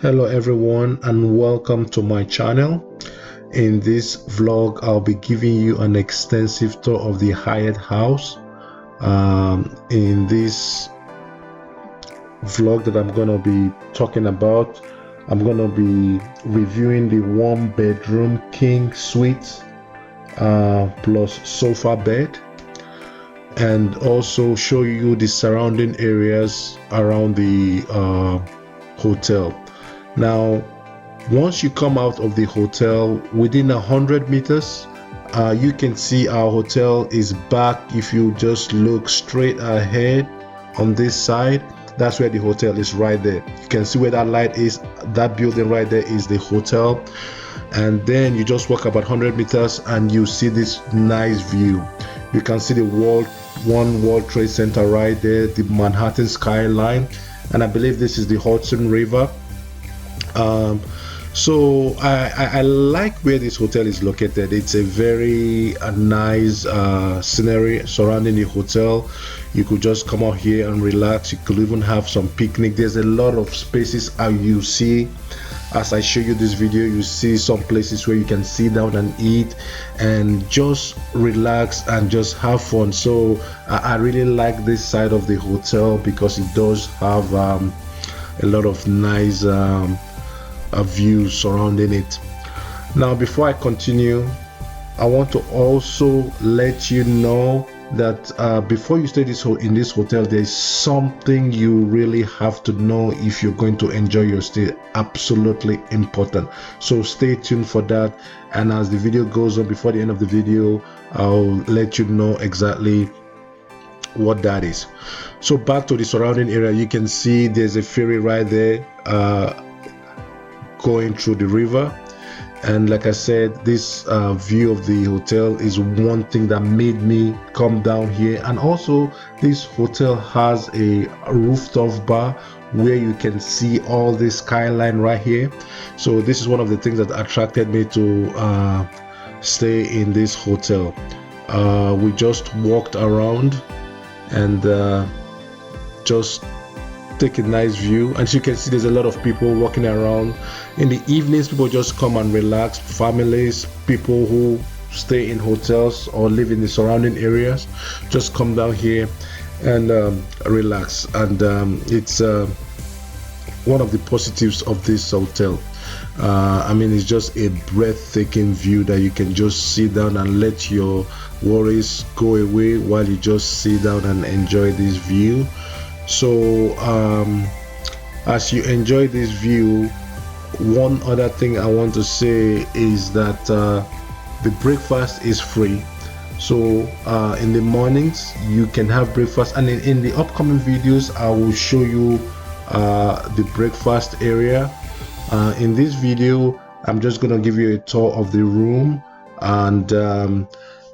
Hello everyone and welcome to my channel. In this vlog I'll be giving you an extensive tour of the Hyatt House. In this vlog that I'm gonna be talking about, I'm gonna be reviewing the 1-bedroom king suite plus sofa bed, and also show you the surrounding areas around the hotel. Now, once you come out of the hotel, within 100 meters, you can see our hotel is back. If you just look straight ahead on this side, that's where the hotel is, right there. You can see where that light is. That building right there is the hotel. And then you just walk about 100 meters and you see this nice view. You can see the World Trade Center right there, the Manhattan skyline, and I believe this is the Hudson River. So I like where this hotel is located. It's a very nice scenery surrounding the hotel. You could just come out here and relax. You could even have some picnic. There's a lot of spaces. You see, as I show you this video, you see some places where you can sit down and eat and just relax and just have fun. So I really like this side of the hotel because it does have a lot of nice views surrounding it. Now, before I continue, I want to also let you know that before you stay in this hotel, there is something you really have to know if you're going to enjoy your stay. Absolutely important. So stay tuned for that, and as the video goes on, before the end of the video, I'll let you know exactly what that is. So back to the surrounding area, you can see there's a ferry right there going through the river. And like I said, this view of the hotel is one thing that made me come down here. And also, this hotel has a rooftop bar where you can see all this skyline right here. So this is one of the things that attracted me to stay in this hotel. We just walked around and just take a nice view. As you can see, there's a lot of people walking around. In the evenings, people just come and relax. Families, people who stay in hotels or live in the surrounding areas, just come down here and relax. And it's one of the positives of this hotel. I mean, it's just a breathtaking view that you can just sit down and let your worries go away while you just sit down and enjoy this view. So as you enjoy this view, one other thing I want to say is that the breakfast is free. So in the mornings you can have breakfast, and in the upcoming videos I will show you the breakfast area. In this video I'm just gonna give you a tour of the room and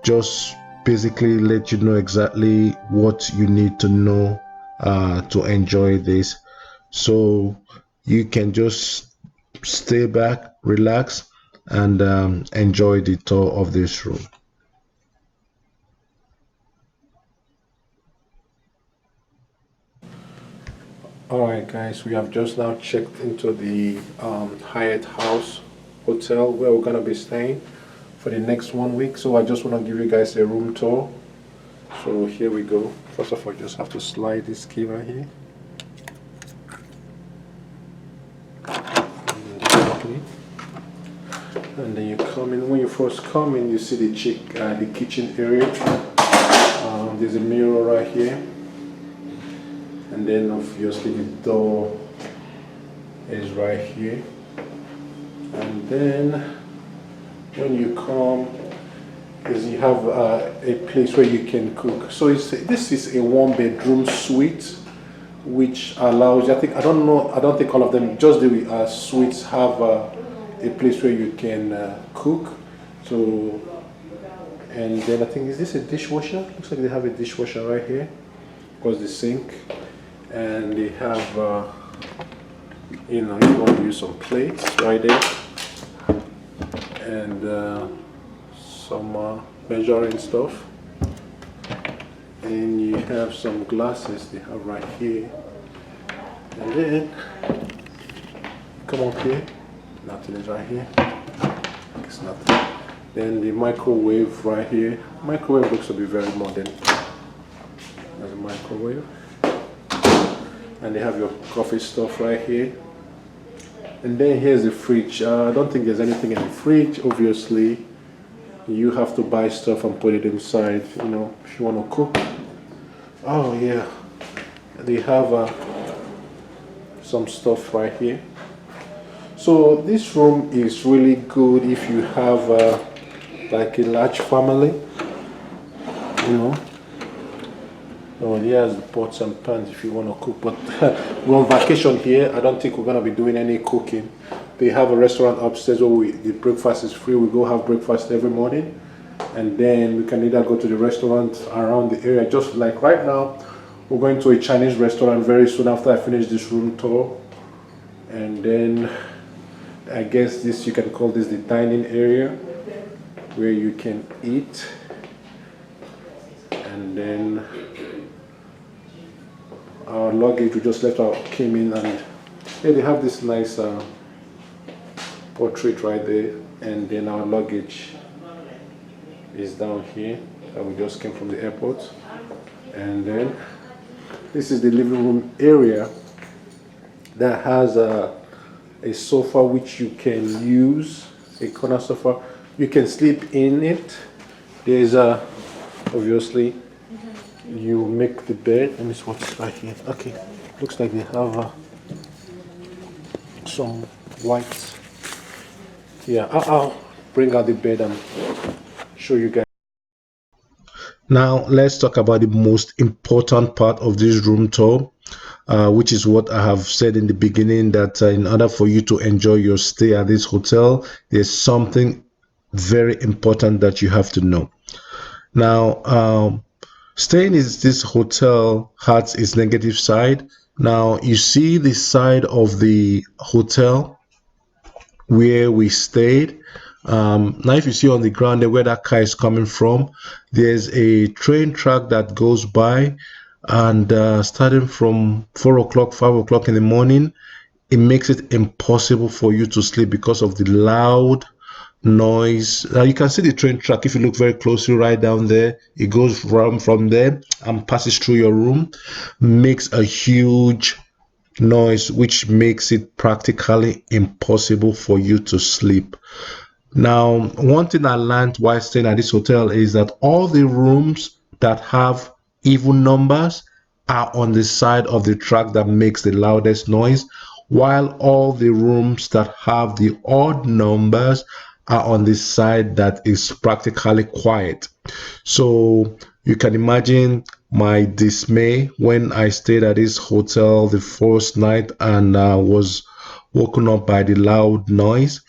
just basically let you know exactly what you need to know to enjoy this. So you can just stay back, relax, and enjoy the tour of this room. Alright guys, we have just now checked into the Hyatt House hotel where we're gonna be staying for the next 1 week. So I just want to give you guys a room tour. So here we go. First of all, you just have to slide this key right here. And then you come in. When you first come in, you see the kitchen area. There's a mirror right here, and then obviously the door is right here. And then when you come, you have a place where you can cook. So this is a 1-bedroom suite, which allows you, I don't think all of them, just the suites have a place where you can cook. So, and then I think, is this a dishwasher? Looks like they have a dishwasher right here, of course the sink, and they have you know, you want to use some plates right there, and some measuring stuff, and you have some glasses they have right here. And then come up here, nothing is right here. It's nothing. Then the microwave right here. Microwave looks to be very modern. There's a microwave. And they have your coffee stuff right here. And then here's the fridge. I don't think there's anything in the fridge, obviously. You have to buy stuff and put it inside, you know, if you want to cook. Oh yeah, they have some stuff right here. So this room is really good if you have like a large family, you know. Oh, here's the pots and pans if you want to cook. But we're on vacation here. I don't think we're going to be doing any cooking. They have a restaurant upstairs where the breakfast is free. We go have breakfast every morning. And then we can either go to the restaurant around the area. Just like right now, we're going to a Chinese restaurant very soon after I finish this room tour. And then I guess this, you can call this the dining area where you can eat. And then our luggage we just left out came in, and yeah, they have this nice portrait right there. And then our luggage is down here that we just came from the airport. And then this is the living room area that has a sofa which you can use, a corner sofa. You can sleep in it. There's obviously you make the bed, and it's what's right here. Okay, looks like they have some whites. Yeah, I'll bring out the bed and show you guys. Now let's talk about the most important part of this room tour, which is what I have said in the beginning, that in order for you to enjoy your stay at this hotel, there's something very important that you have to know. Now, staying in this hotel has its negative side. Now, you see the side of the hotel where we stayed. Now, if you see on the ground there where that car is coming from, there's a train track that goes by, and starting from 4 o'clock, 5 o'clock in the morning, it makes it impossible for you to sleep because of the loud noise. You can see the train track if you look very closely right down there. It goes from there and passes through your room, makes a huge noise which makes it practically impossible for you to sleep. Now, one thing I learned while staying at this hotel is that all the rooms that have even numbers are on the side of the track that makes the loudest noise, while all the rooms that have the odd numbers are on the side that is practically quiet. So you can imagine my dismay when I stayed at this hotel the first night and was woken up by the loud noise.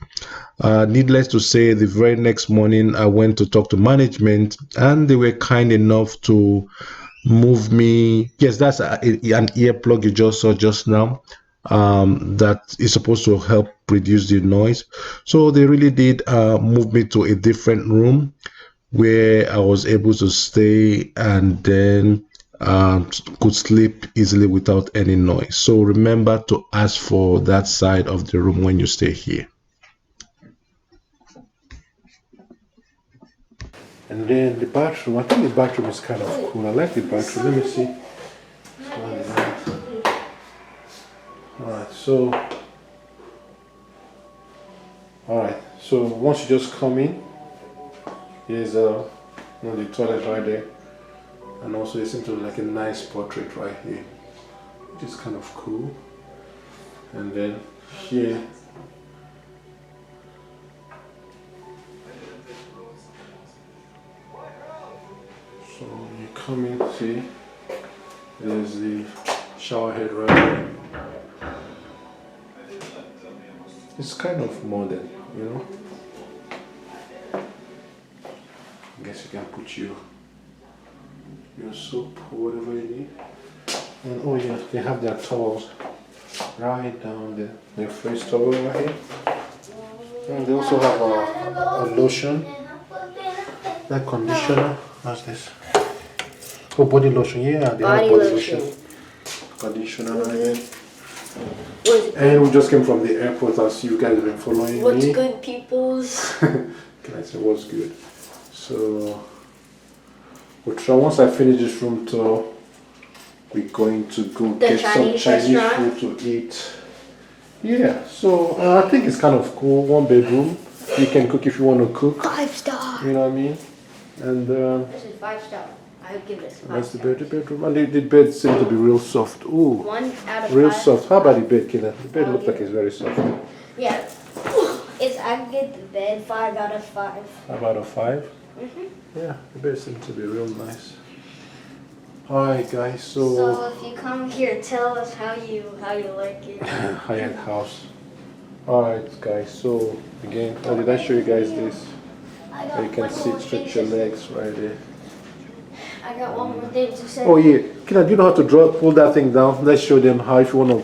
Needless to say, the very next morning I went to talk to management, and they were kind enough to move me. Yes, that's an earplug you just saw just now, that is supposed to help reduce the noise. So they really did move me to a different room where I was able to stay, and then could sleep easily without any noise. So remember to ask for that side of the room when you stay here. And then the bathroom, I think the bathroom is kind of cool. I like the bathroom. Let me see. Alright, so once you just come in, here's the toilet right there. And also it's into like a nice portrait right here, which is kind of cool. And then here, so you come in, see, there's the shower head right there. It's kind of modern, you know. I guess you can put your soap or whatever you need. And oh yeah, they have their towels right down there. Their face towel right here. And they also have a lotion, that conditioner. What's this? Oh, body lotion. Yeah, they have body lotion. Conditioner right here. And we just came from the airport as you guys have been following me. What's good, peoples? Can I say what's good? So, once I finish this room tour, we're going to go get some Chinese food to eat. Yeah, so I think it's kind of cool. 1 bedroom. You can cook if you want to cook. 5-star. You know what I mean? And this is 5-star. I would give this 5 that's the bedroom. And the bed seems to be real soft. Ooh. 1 out of 5. Real soft. How about the bed, Killer? The bed looks like it's very soft. Yeah. I get the bed 5 out of 5. 5 out of 5? Yeah, the bed seems to be real nice. Alright guys, so if you come here, tell us how you like it. Hyatt House. Alright guys, so again, did I show you guys this? You can sit, stretch your legs right there. I got one more thing to say. Oh yeah, Kina, do you know how to pull that thing down? Let's show them how if you want to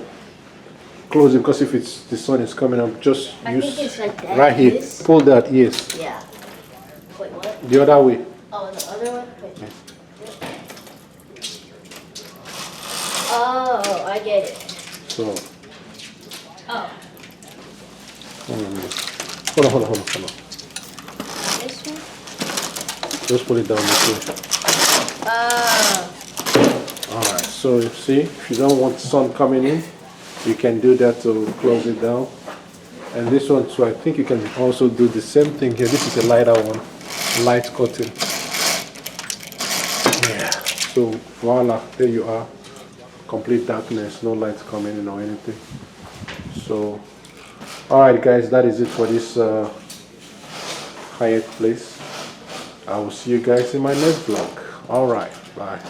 close it, because if the sun is coming up, just I use think it's like that. right here. Pull that, yes. Yeah. Wait, what? The other way. Oh, the other one? Wait. Yeah. Oh, I get it. So. Oh. Hold on. This one? Just put it down this way. Alright, so you see, if you don't want sun coming in, you can do that to close it down. And this one, so I think you can also do the same thing here. This is a lighter one, light curtain. Yeah, so voila, there you are. Complete darkness, no lights coming in or anything. So, alright guys, that is it for this Hyatt place. I will see you guys in my next vlog. Alright, bye.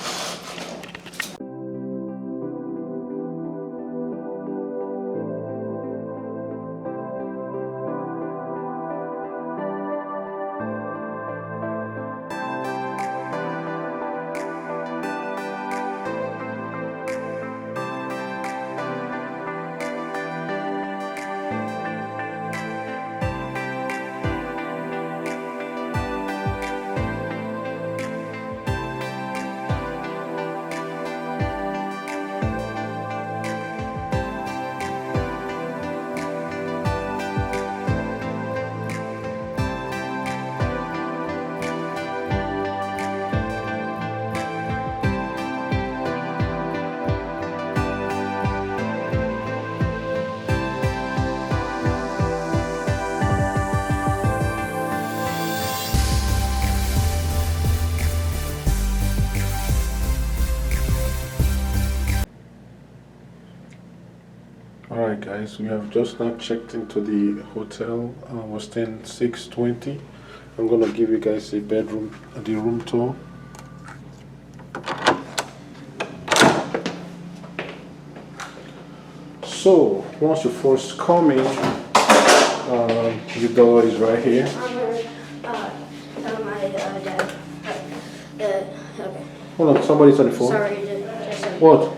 Alright guys, we have just now checked into the hotel. We're staying 620. I'm gonna give you guys the room tour. So once you first come in, the door is right here. Tell my dad. Okay. Hold on, somebody's on the phone. Sorry, just What?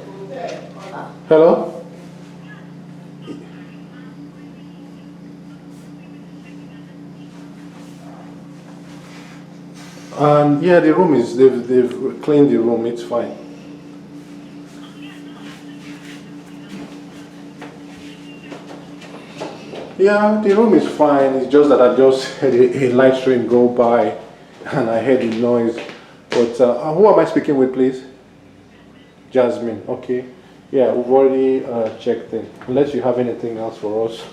Hello? And yeah, the room is, they've cleaned the room, it's fine. Yeah, the room is fine, it's just that I just had a light train go by and I heard the noise. But who am I speaking with, please? Jasmine, okay. Yeah, we've already checked in, unless you have anything else for us.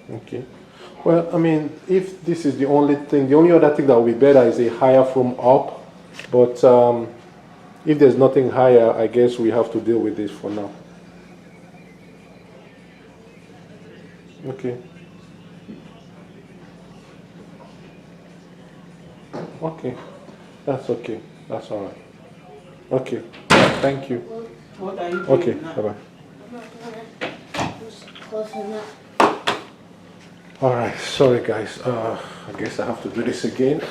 Okay. Well, I mean, if this is the only thing, the only other thing that will be better is a higher from up. But if there's nothing higher, I guess we have to deal with this for now. Okay. Okay. That's okay. That's all right. Okay. Thank you. What are you doing Okay. now? Bye-bye. close enough. Alright, sorry guys, I guess I have to do this again.